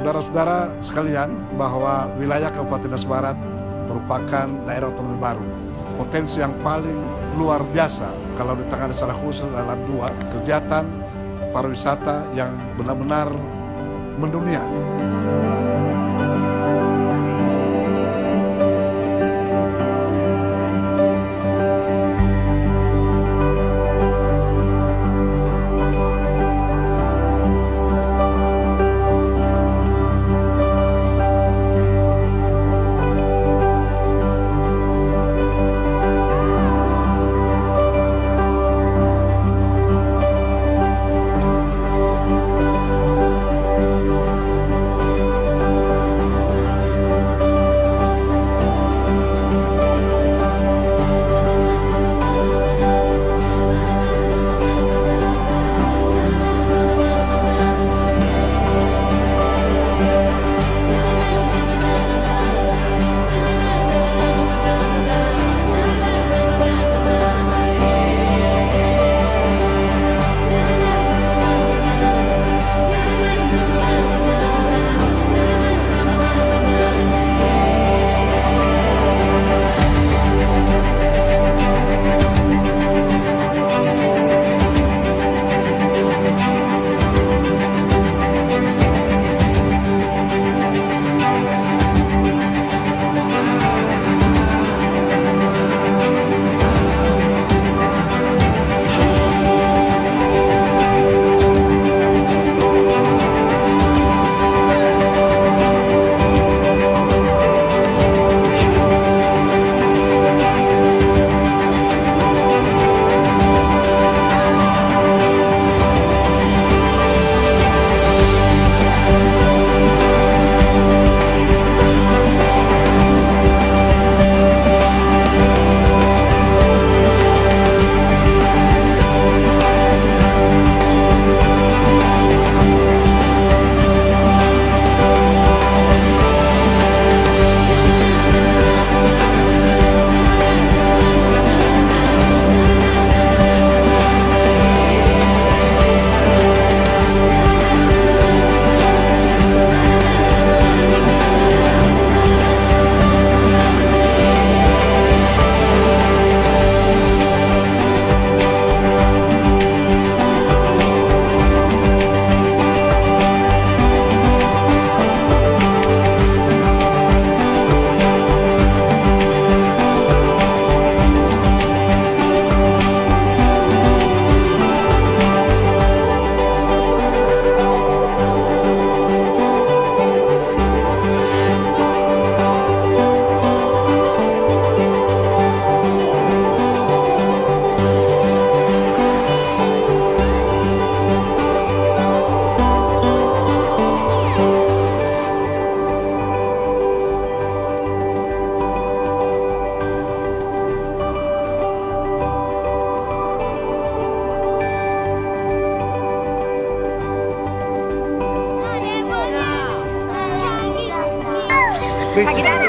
Saudara-saudara sekalian, bahwa wilayah Kabupaten Nias Barat merupakan daerah otonomi baru. Potensi yang paling luar biasa kalau ditangani secara khusus dalam dua kegiatan pariwisata yang benar-benar mendunia. Kaki darah.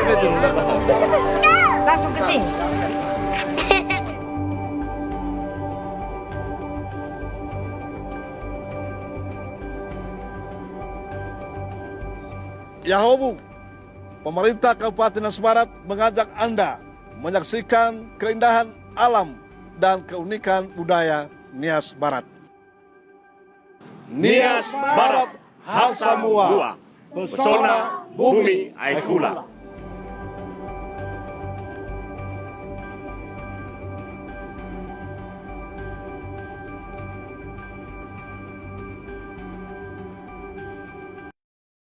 Langsung ke sini. Yahobu, pemerintah Kabupaten Nias Barat mengajak Anda menyaksikan keindahan alam dan keunikan budaya Nias Barat. Nias Barat Hasamua, pesona bumi Aikula.